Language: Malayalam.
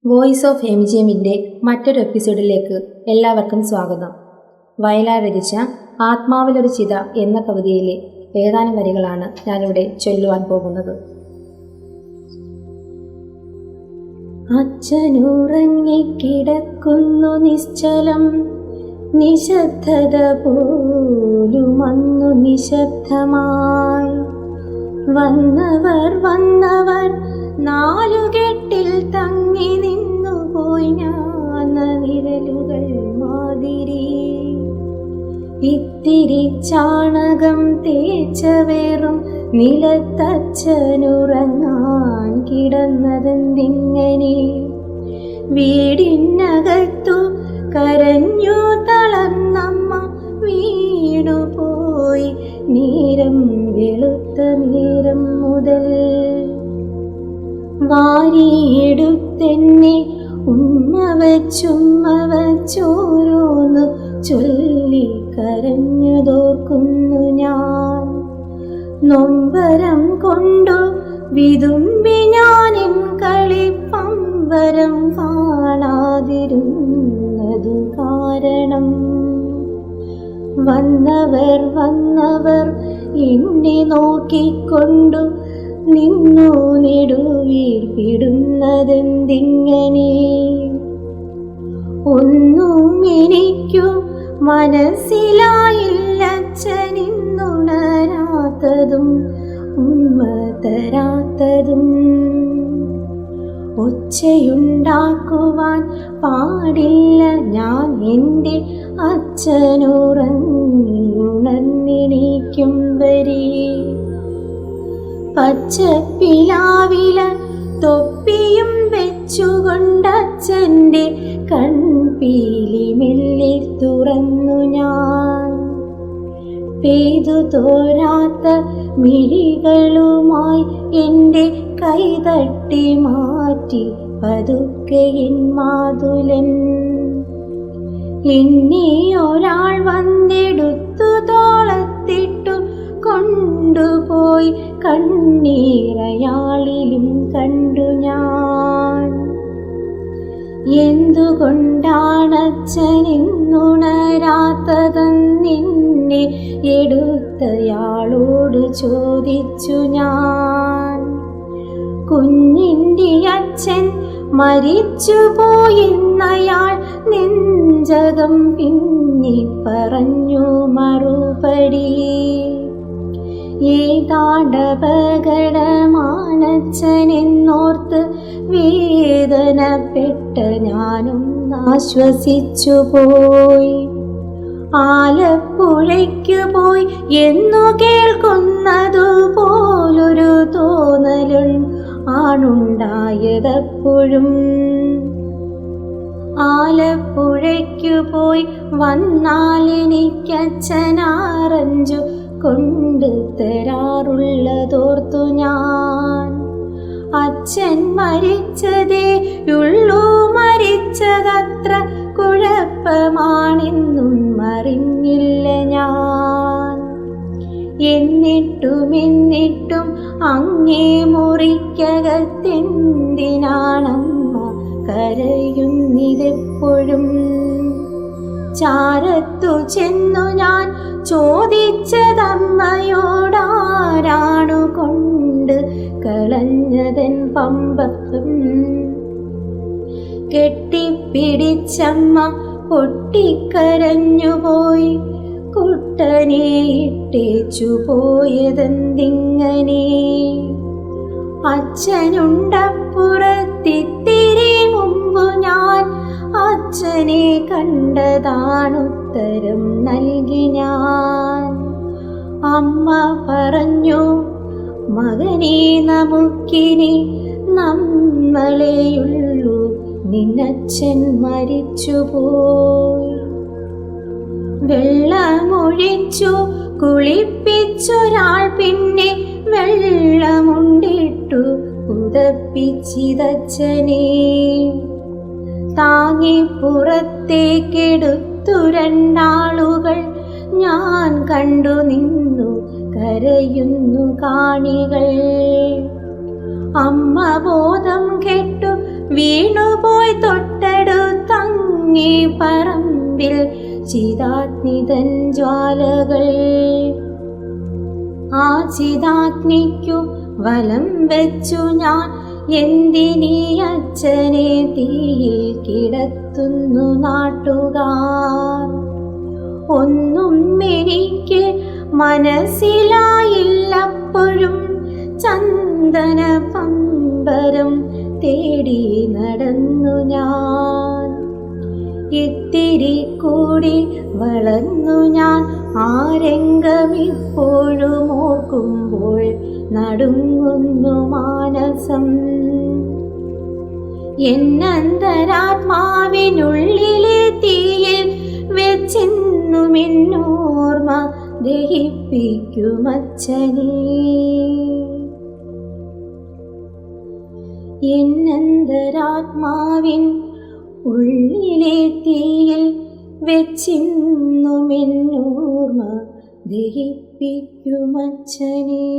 വോയിസ് ഓഫ് എംജിഎമ്മിൻ്റെ മറ്റൊരു എപ്പിസോഡിലേക്ക് എല്ലാവർക്കും സ്വാഗതം. വയലാർ രചിച്ച ആത്മാവിലൊരു ചിത എന്ന കവിതയിലെ ഏതാനും വരികളാണ് ഞാനിവിടെ ചൊല്ലുവാൻ പോകുന്നത്. അച്ഛനുറങ്ങിക്കിടക്കുന്നു നിശ്ചലം, നിശബ്ദത പോലുമന്നു നിശബ്ദമായി. വന്നവർ നാലുകെട്ടിൽ തങ്ങി നിന്നുപോയി ഞാൻ വിരലുകൾ മാതിരി. ഇത്തിരി ചാണകം തേച്ച വേറും നിലത്തച്ഛനുറങ്ങാൻ കിടന്നതെന്തിങ്ങനെ? വീടിനകത്തു കരഞ്ഞു തളർന്നമ്മ വീണുപോയി നേരം വെളുത്ത നേരം മുതൽ. വാരിയെടുത്തെന്നെ ഉമ്മ വച്ചോരോന്നു ചൊല്ലി കരഞ്ഞതോർക്കുന്നു ഞാൻ. നൊമ്പരം കൊണ്ടു വിതുമ്പി ഞാനിൻ കളിപ്പമ്പരം കാണാതിരുന്നതു കാരണം. വന്നവർ എന്നെ നോക്കിക്കൊണ്ടു നിന്നു നെടുവീർപ്പിടുന്നതെന്തിങ്ങനെ? ഒന്നും എനിക്കു മനസ്സിലായില്ല. അച്ഛനിന്നുണരാത്തതും ഉമ്മ തരാത്തതും. ഒച്ചയുണ്ടാക്കുവാൻ പാടില്ല ഞാൻ, എൻ്റെ അച്ഛനുറങ്ങിയുണർന്നെണീക്കും വരെ. പച്ചപ്പിലാവില തൊപ്പിയും വെച്ചുകൊണ്ടച്ഛൻ്റെ കൺപീലി മെല്ലെ തുറന്നു ഞാൻ. പെയ്തു തോരാത്ത മിഴികളുമായി എൻ്റെ കൈ തട്ടി മാറ്റി പതുക്കെ എൻ മാതുലൻ. എന്നെ ഒരാൾ വന്നെടുത്തു തോളത്തിട്ടു കൊണ്ടുപോയി. കണ്ണീരയാളിലും കണ്ടു ഞാൻ. എന്തുകൊണ്ടാണച്ഛനിന്നുണരാത്തതെന്നെ എടുത്തയാളോട് ചോദിച്ചു ഞാൻ. കുഞ്ഞിൻ്റെ അച്ഛൻ മരിച്ചുപോയെന്നയാൾ നെഞ്ചകം പിന്നെ പറഞ്ഞു മറുപടി. ഏതാണ്ടപകടമാനച്ഛനെന്നോർത്ത് വേദനപ്പെട്ട ഞാനും ആശ്വസിച്ചു പോയി. ആലപ്പുഴയ്ക്കു പോയി എന്നു കേൾക്കുന്നതുപോലൊരു തോന്നലും ആണുണ്ടായതെപ്പോഴും. ആലപ്പുഴയ്ക്കു പോയി വന്നാൽ എനിക്കച്ഛനാറഞ്ചു കൊണ്ട് തരാറുള്ളതോർത്തു ഞാൻ. അച്ഛൻ മരിച്ചതേയുള്ളൂ, മരിച്ചതത്ര കുഴപ്പമാണെന്നും അറിഞ്ഞില്ല ഞാൻ. എന്നിട്ടും അങ്ങേ മുറിക്കകത്തെന്തിനാണമ്മ കരയുന്നിതെപ്പോഴും? ചാരത്തു ചെന്നു ഞാൻ ചോദിച്ചതമ്മയോടാരാണു കൊണ്ട് കളഞ്ഞതൻ പമ്പത്തും. കെട്ടിപ്പിടിച്ചമ്മ പൊട്ടിക്കരഞ്ഞുപോയി. കുട്ടനെ ഇട്ടേച്ചു പോയതെന്തിങ്ങനെ? അച്ഛനുണ്ടപ്പുറത്തിത്തിരി മുമ്പു ഞാൻ അച്ഛനെ കണ്ടതാണുത്തരം നൽകി ഞാൻ. അമ്മ പറഞ്ഞു, മകനെ നമുക്കിനി നമ്മളെയുള്ളൂ, നിന്നച്ഛൻ മരിച്ചുപോയി. വെള്ളമൊഴിച്ചു കുളിപ്പിച്ചൊരാൾ പിന്നെ വെള്ളമുണ്ടിട്ടു പുതപ്പിച്ചിതച്ഛനെ. താങ്ങി പുറത്തേക്കെടുത്തു രണ്ടാളുകൾ. ഞാൻ കണ്ടു നിന്നു കരയുന്നു കാണികൾ. അമ്മ ബോധം കെട്ടു വീണുപോയി തൊട്ടടുത്തങ്ങേ പറമ്പിൽ ചിതാഗ്നിതൻ ജ്വാലകൾ. ആ ചിതാഗ്നിക്കു വലം വെച്ചു ഞാൻ എന്തിനീ അച്ഛനെ തീയിൽ കിടത്തുന്നു നാട്ടുകാർ. ഒന്നും എനിക്ക് മനസ്സിലായില്ലപ്പോഴും ചന്ദന പമ്പരം തേടി നടന്നു ഞാൻ. ഇത്തിരി കൂടി വളർന്നു ഞാൻ ആ രംഗമിപ്പോഴും ഓർക്കുമ്പോൾ നടുങ്ങുന്നു മാനസം. എന്നന്തരാത്മാവിനുള്ളിലെ തീയിൽ വെച്ചെന്നും എന്നോർമ്മ ദഹിപ്പിക്കുമച്ഛനേ. എന്നന്തരാത്മാവിൻ ഉള്ളിലെ തീയിൽ വെച്ചിന്നും എന്നോർമ്മ ദഹിപ്പിക്കുമച്ഛനേ.